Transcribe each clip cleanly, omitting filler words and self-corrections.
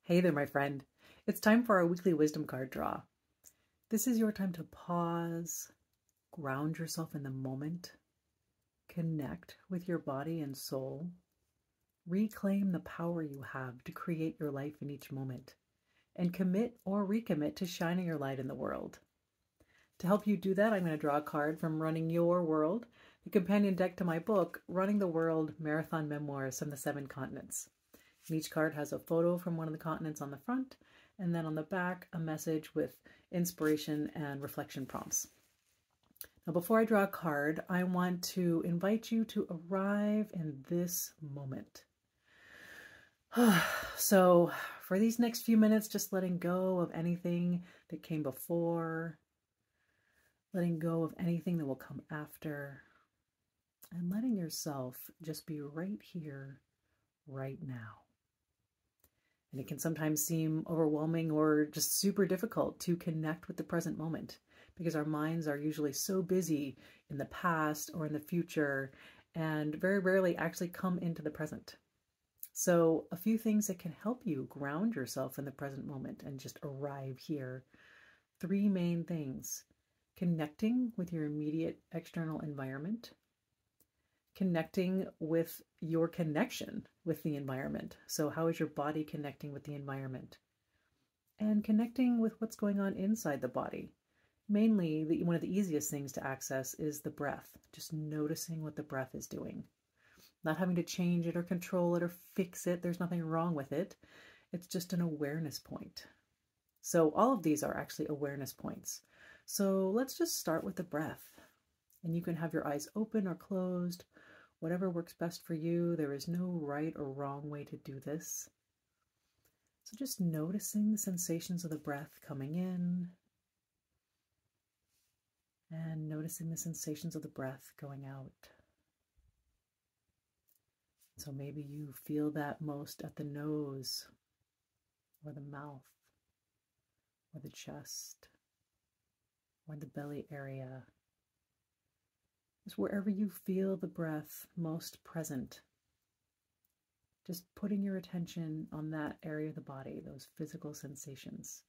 Hey there, my friend. It's time for our weekly wisdom card draw. This is your time to pause, ground yourself in the moment, connect with your body and soul, reclaim the power you have to create your life in each moment, and commit or recommit to shining your light in the world. To help you do that, I'm going to draw a card from Running Your World, the companion deck to my book, Running the World Marathon Memoirs from the 7 Continents. And each card has a photo from one of the continents on the front, and then on the back, a message with inspiration and reflection prompts. Now, before I draw a card, I want to invite you to arrive in this moment. So for these next few minutes, just letting go of anything that came before, letting go of anything that will come after, and letting yourself just be right here, right now. And it can sometimes seem overwhelming or just super difficult to connect with the present moment because our minds are usually so busy in the past or in the future and very rarely actually come into the present. So a few things that can help you ground yourself in the present moment and just arrive here. 3 main things: connecting with your immediate external environment, connecting with your connection with the environment. So how is your body connecting with the environment? And connecting with what's going on inside the body. Mainly, one of the easiest things to access is the breath. Just noticing what the breath is doing. Not having to change it or control it or fix it. There's nothing wrong with it. It's just an awareness point. So all of these are actually awareness points. So let's just start with the breath. And you can have your eyes open or closed, whatever works best for you. There is no right or wrong way to do this. So just noticing the sensations of the breath coming in and noticing the sensations of the breath going out. So maybe you feel that most at the nose or the mouth or the chest or the belly area. Just wherever you feel the breath most present, just putting your attention on that area of the body, those physical sensations.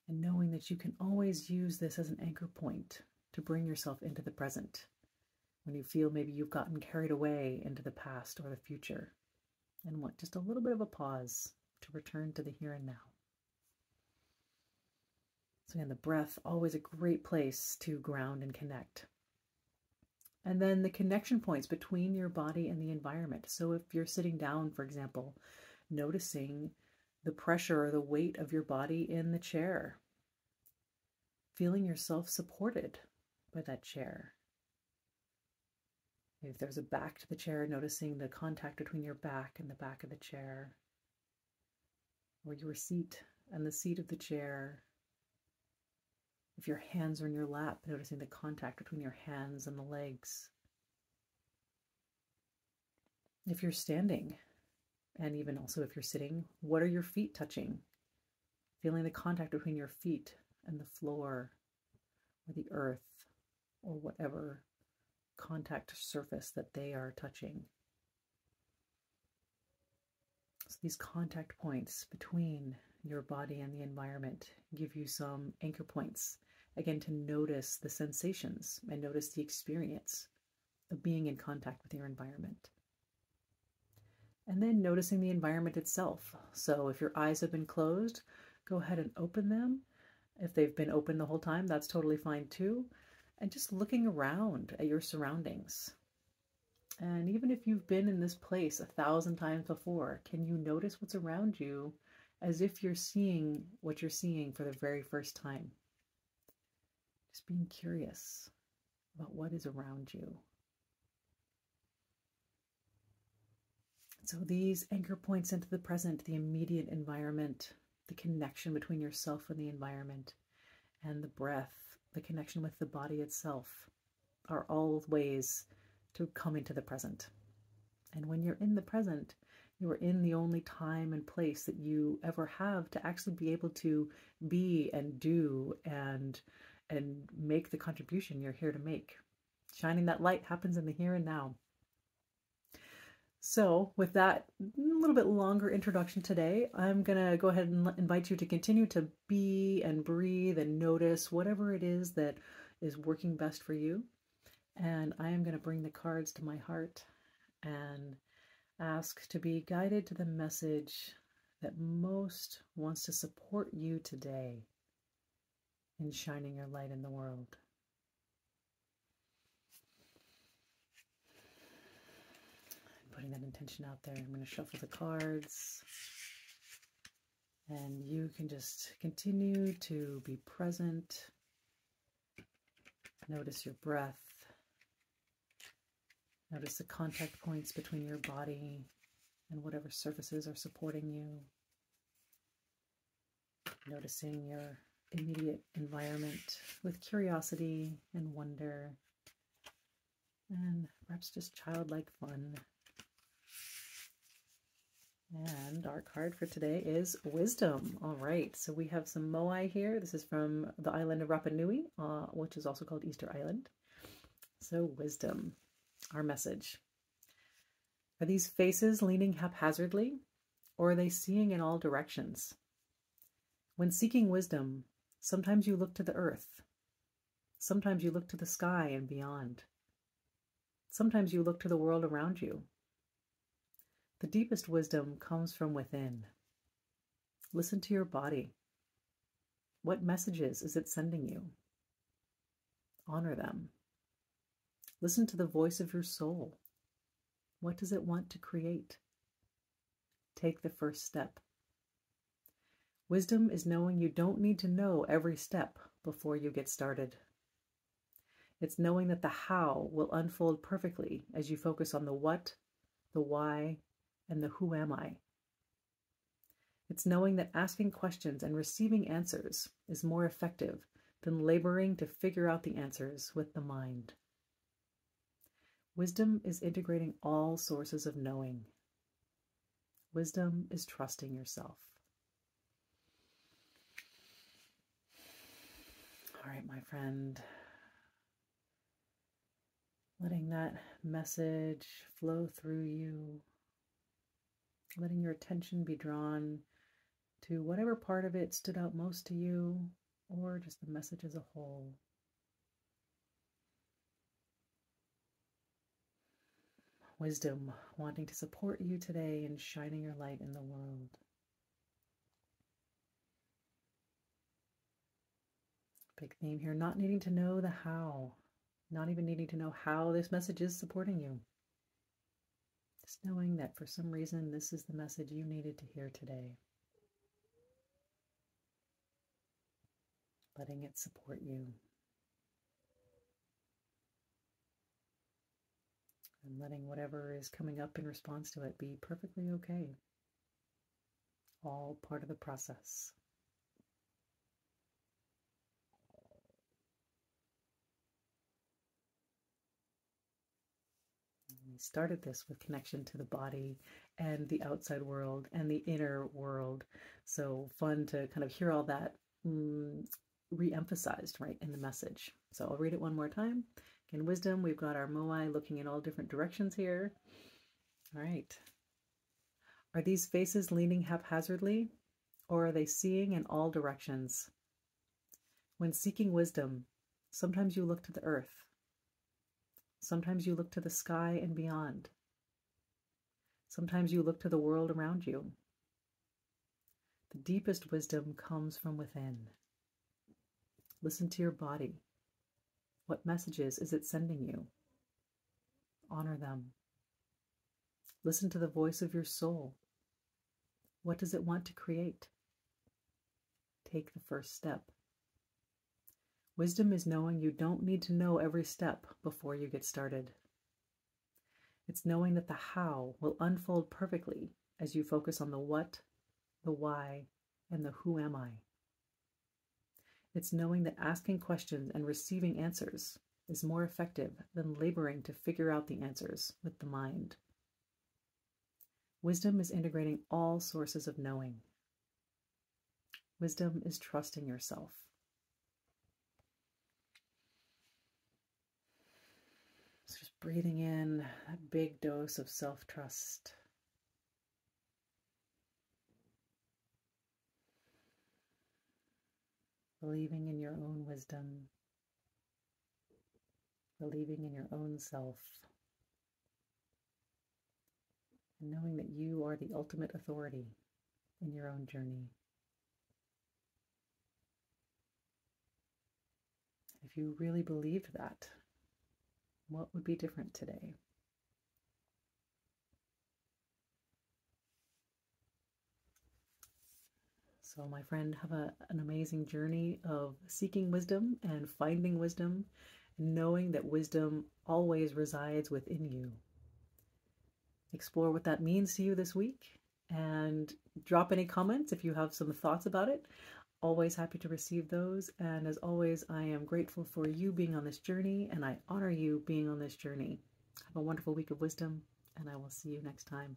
And knowing that you can always use this as an anchor point to bring yourself into the present when you feel maybe you've gotten carried away into the past or the future and want just a little bit of a pause to return to the here and now. So again, the breath, always a great place to ground and connect. And then the connection points between your body and the environment. So if you're sitting down, for example, noticing the pressure or the weight of your body in the chair, feeling yourself supported by that chair. If there's a back to the chair, noticing the contact between your back and the back of the chair, or your seat and the seat of the chair. If your hands are in your lap, noticing the contact between your hands and the legs. If you're standing, and even also if you're sitting, what are your feet touching? Feeling the contact between your feet and the floor, or the earth, or whatever contact surface that they are touching. So these contact points between your body and the environment give you some anchor points, again, to notice the sensations and notice the experience of being in contact with your environment. And then noticing the environment itself. So if your eyes have been closed, go ahead and open them. If they've been open the whole time, that's totally fine too. And just looking around at your surroundings. And even if you've been in this place 1,000 times before, can you notice what's around you as if you're seeing what you're seeing for the very first time? Just being curious about what is around you. So these anchor points into the present, the immediate environment, the connection between yourself and the environment, and the breath, the connection with the body itself, are all ways to come into the present. And when you're in the present, you are in the only time and place that you ever have to actually be able to be and do and make the contribution you're here to make. Shining that light happens in the here and now. So with that little bit longer introduction today, I'm going to go ahead and invite you to continue to be and breathe and notice whatever it is that is working best for you. And I am going to bring the cards to my heart and ask to be guided to the message that most wants to support you today in shining your light in the world. Putting that intention out there, I'm going to shuffle the cards, and you can just continue to be present. Notice your breath. Notice the contact points between your body and whatever surfaces are supporting you. Noticing your immediate environment with curiosity and wonder, and perhaps just childlike fun. And our card for today is Wisdom. All right, so we have some moai here. This is from the island of Rapa Nui, which is also called Easter Island. So Wisdom, our message. Are these faces leaning haphazardly, or are they seeing in all directions? When seeking wisdom, sometimes you look to the earth. Sometimes you look to the sky and beyond. Sometimes you look to the world around you. The deepest wisdom comes from within. Listen to your body. What messages is it sending you? Honor them. Listen to the voice of your soul. What does it want to create? Take the first step. Wisdom is knowing you don't need to know every step before you get started. It's knowing that the how will unfold perfectly as you focus on the what, the why, and the who am I. It's knowing that asking questions and receiving answers is more effective than laboring to figure out the answers with the mind. Wisdom is integrating all sources of knowing. Wisdom is trusting yourself. All right, my friend. Letting that message flow through you. Letting your attention be drawn to whatever part of it stood out most to you, or just the message as a whole. Wisdom, wanting to support you today in shining your light in the world. Big theme here, not needing to know the how, not even needing to know how this message is supporting you. Just knowing that for some reason this is the message you needed to hear today. Letting it support you. And letting whatever is coming up in response to it be perfectly okay. All part of the process. We started this with connection to the body and the outside world and the inner world. So fun to kind of hear all that re-emphasized right in the message. So I'll read it one more time. In wisdom, we've got our moai looking in all different directions here. All right. Are these faces leaning haphazardly, or are they seeing in all directions? When seeking wisdom, sometimes you look to the earth. Sometimes you look to the sky and beyond. Sometimes you look to the world around you. The deepest wisdom comes from within. Listen to your body. What messages is it sending you? Honor them. Listen to the voice of your soul. What does it want to create? Take the first step. Wisdom is knowing you don't need to know every step before you get started. It's knowing that the how will unfold perfectly as you focus on the what, the why, and the who am I. It's knowing that asking questions and receiving answers is more effective than laboring to figure out the answers with the mind. Wisdom is integrating all sources of knowing. Wisdom is trusting yourself. So just Breathing in a big dose of self-trust. Believing in your own wisdom. Believing in your own self. And knowing that you are the ultimate authority in your own journey. If you really believed that, what would be different today? So, my friend, have an amazing journey of seeking wisdom and finding wisdom, and knowing that wisdom always resides within you. Explore what that means to you this week, and drop any comments if you have some thoughts about it. Always happy to receive those. And as always, I am grateful for you being on this journey, and I honor you being on this journey. Have a wonderful week of wisdom, and I will see you next time.